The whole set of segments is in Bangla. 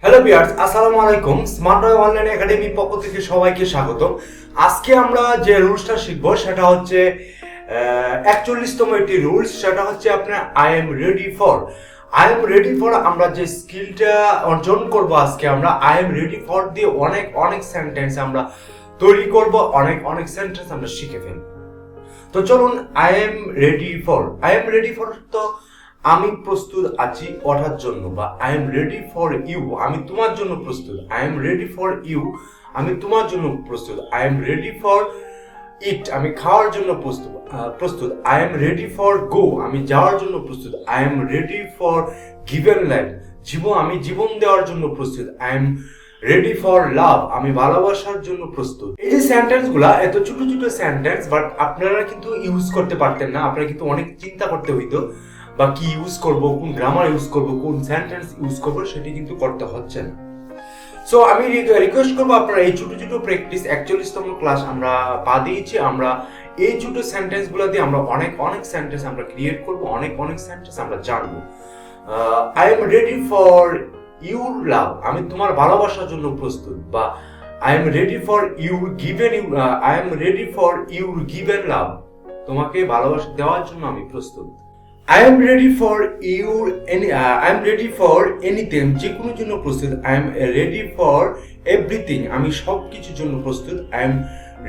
হ্যালো ভিউয়ার্স, আসসালামু আলাইকুম। স্মার্ট অনলাইন একাডেমি পক্ষ থেকে সবাইকে স্বাগতম। আজকে আমরা যে রুলসটা শিখবো সেটা হচ্ছে 41তম একটি রুলস, সেটা হচ্ছে আপনার I am ready for. I am ready for আমরা যে স্কিলটা অর্জন করব আজকে, আমরা আই এম রেডি ফর দিয়ে অনেক অনেক সেন্টেন্স আমরা তৈরি করব, অনেক সেন্টেন্স আমরা শিখে ফেলব। তো চলুন, I am ready for. I am ready for তো আমি প্রস্তুত আছি ওঠার জন্য, বা I am ready for you, আমি তোমার জন্য প্রস্তুত। I am ready for you, আমি তোমার জন্য প্রস্তুত। I am ready for eat, আমি খাওয়ার জন্য প্রস্তুত। I am ready for go, আমি যাওয়ার জন্য প্রস্তুত। I am ready for given life, আমি জীবন দেওয়ার জন্য প্রস্তুত। আই এম রেডি ফর লাভ, আমি ভালোবাসার জন্য প্রস্তুত। এই যে সেন্টেন্স গুলা এত ছোট ছোট সেন্টেন্স, বাট আপনারা কিন্তু ইউজ করতে পারতেন না, আপনারা কিন্তু অনেক চিন্তা করতে হইতো, বা কি ইউজ করব, কোন গ্রামার ইউজ করব, কোন সেন্টেন্স ইউজ করব, সেটি কিন্তু করতে হচ্ছে না। সো আমি রিকোয়েস্ট করবো আপনারা এই ছোট ছোট প্র্যাকটিস, 41তম ক্লাস আমরা পা দিয়েছি, আমরা এই ছোট সেন্টেন্স গুলো দিয়ে আমরা অনেক সেন্টেন্স আমরা ক্রিয়েট করব, অনেক সেন্টেন্স আমরা জানবো। I am ready for your love, আমি তোমার ভালোবাসার জন্য প্রস্তুত। বা I am ready for your given I am ready for your given love, তোমাকে ভালোবাসা দেওয়ার জন্য আমি প্রস্তুত। I am ready for I am ready for anything, যে কোনো জন্য প্রস্তুত। I am ready for everything, আমি সব কিছুর জন্য প্রস্তুত। I am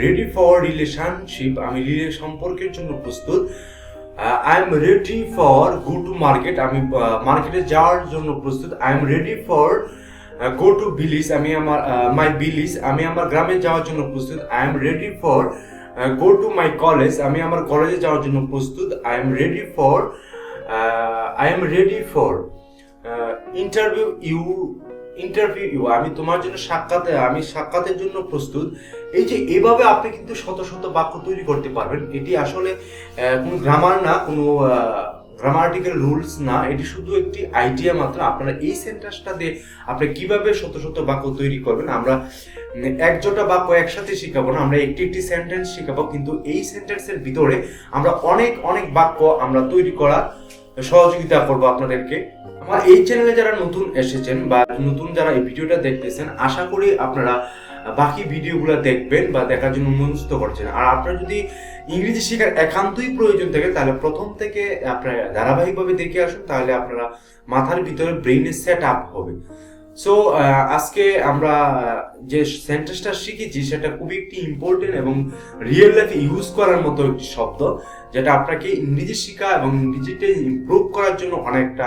ready for relationship, আমি সম্পর্কের জন্য প্রস্তুত। I am ready for go to market, আমি মার্কেটে যাওয়ার জন্য প্রস্তুত। I am ready for go to village, আমি আমার my village, আমি আমার গ্রামে যাওয়ার জন্য প্রস্তুত। I am ready for go to my college, আমি আমার কলেজে যাওয়ার জন্য প্রস্তুত। I am ready for interview you, আমি তোমার জন্য সাক্ষাতের জন্য প্রস্তুত। এই যে এইভাবে আপনি কিন্তু শত শত বাক্য তৈরি করতে পারবেন। এটি আসলে কোনো গ্রামার না, কোনো গ্রামাটিক্যাল রুলস না, এটি শুধু একটি আইডিয়া মাত্র। আপনারা এই সেন্টেন্সটা দিয়ে আপনি কিভাবে শত শত বাক্য তৈরি করবেন, আমরা একজোটা বাক্য একসাথে শিখাবো না, আমরা একটি সেন্টেন্স শিখাবো, কিন্তু এই সেন্টেন্সের ভিতরে আমরা অনেক বাক্য আমরা তৈরি করা সহযোগিতা করবো আপনাদেরকে। আমার এই চ্যানেলে যারা নতুন এসেছেন বা নতুন যারা এই ভিডিওটা দেখতেছেন, আশা করি আপনারা বাকি ভিডিওগুলো দেখবেন বা দেখার জন্য মনস্থ করছেন। আর আপনারা যদি ইংরেজি শেখার একান্তই প্রয়োজন থাকে, তাহলে প্রথম থেকে আপনারা ধারাবাহিকভাবে দেখে আসুন, তাহলে আপনারা মাথার ভিতরে ব্রেইনে সেট আপ হবে। সো আজকে আমরা যে সেন্টেন্সটা শিখেছি সেটা খুবই একটি ইম্পর্টেন্ট এবং রিয়েল লাইফে ইউজ করার মতো একটি শব্দ, যেটা আপনাকে ইংরেজি শেখা এবং ইংরেজিতে ইমপ্রুভ করার জন্য অনেকটা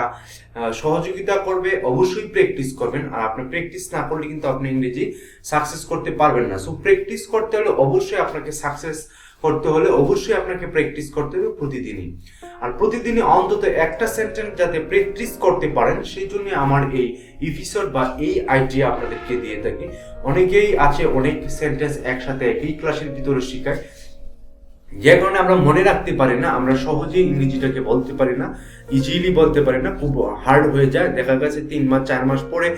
সহযোগিতা করবে। অবশ্যই প্র্যাকটিস করবেন, আর আপনি প্র্যাকটিস না করলে কিন্তু আপনি ইংরেজি সাকসেস করতে পারবেন না। সো প্র্যাকটিস করতে হলে অবশ্যই আপনাকে সাকসেস করতে হলে অবশ্যই আপনাকে প্র্যাকটিস করতে হবে প্রতিদিনই। আর প্রতিদিনই অন্তত একটা সেন্টেন্স যাতে প্র্যাকটিস করতে পারেন, সেই জন্য আমার এই এপিসোড বা এই আইডিয়া আপনাদেরকে দিয়ে থাকি। অনেকেই আছে অনেক সেন্টেন্স একসাথে একই ক্লাসের ভিতরে শেখায়, যে কারণে আমরা মনে রাখতে পারি না, আমরা সহজেই ইংরেজিটাকে বলতে পারি না, ইজিলি বলতে পারি না, খুব হার্ড হয়ে যায়। দেখা গেছে 3 মাস 4 মাস পরে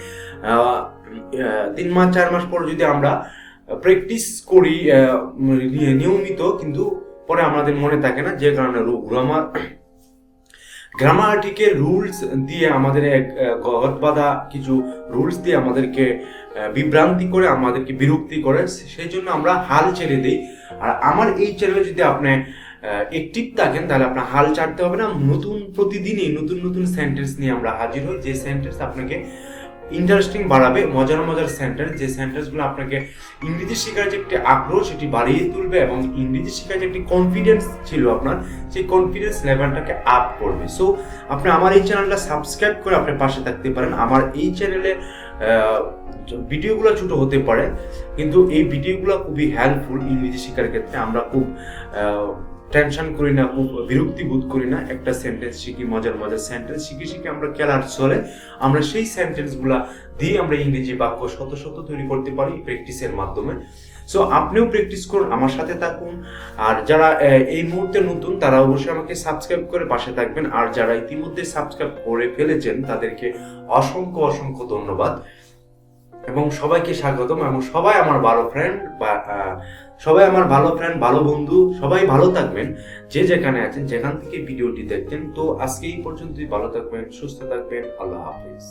3 মাস 4 মাস পরে যদি আমরা প্র্যাকটিস করি নিয়মিত, কিন্তু পরে আমাদের মনে থাকে না, যে কারণে গ্রামাটিক্যাল রুলস দিয়ে আমাদের গদ বাঁধা কিছু রুলস দিয়ে আমাদেরকে বিভ্রান্তি করে, আমাদেরকে বিরক্তি করে, সেই জন্য আমরা হাল ছেড়ে দিই। আর আমার এই চ্যানেলে যদি আপনি অ্যাক্টিভ থাকেন, তাহলে আপনার হাল ছাড়তে হবে না। প্রতিদিনই নতুন সেন্টেন্স নিয়ে আমরা হাজির হই, যে সেন্টেন্স আপনাকে ইন্টারেস্টিং বাড়াবে, মজার সেন্টেন্স, যে সেন্টেন্সগুলো আপনাকে ইংরেজি শেখার যে একটি আগ্রহ সেটি বাড়িয়ে তুলবে, এবং ইংরেজি শেখার যে একটি কনফিডেন্স ছিল আপনার, সেই কনফিডেন্স লেভেলটাকে আপ করবে। সো আপনি আমার এই চ্যানেলটা সাবস্ক্রাইব করে আপনি পাশে থাকতে পারেন। আমার এই চ্যানেলে ভিডিওগুলো ছোট হতে পারে, কিন্তু এই ভিডিওগুলো খুবই হেল্পফুল ইংরেজি শেখার ক্ষেত্রে। আমরা খুব টেনশন করি না, খুব বিরক্তি বোধ করি না। একটা সেন্টেন্স শিখি, মজার সেন্টেন্স শিখে আমরা খেলার চলে আমরা সেই সেন্টেন্সগুলা দিয়ে আমরা ইংরেজি বাক্য শত তৈরি করতে পারি প্র্যাকটিসের মাধ্যমে। সো আপনিও প্র্যাকটিস করুন, আমার সাথে থাকুন। আর যারা এই মুহূর্তে নতুন, তারা অবশ্যই আমাকে সাবস্ক্রাইব করে পাশে থাকবেন। আর যারা ইতিমধ্যে সাবস্ক্রাইব করে ফেলেছেন, তাদেরকে অসংখ্য ধন্যবাদ এবং সবাইকে স্বাগতম। এবং সবাই আমার ভালো ফ্রেন্ড, ভালো বন্ধু, সবাই ভালো থাকবেন, যে যেখানে আছেন, যেখান থেকে ভিডিওটি দেখছেন। তো আজকে এই পর্যন্তই, ভালো থাকবেন, সুস্থ থাকবেন, আল্লাহ হাফেজ।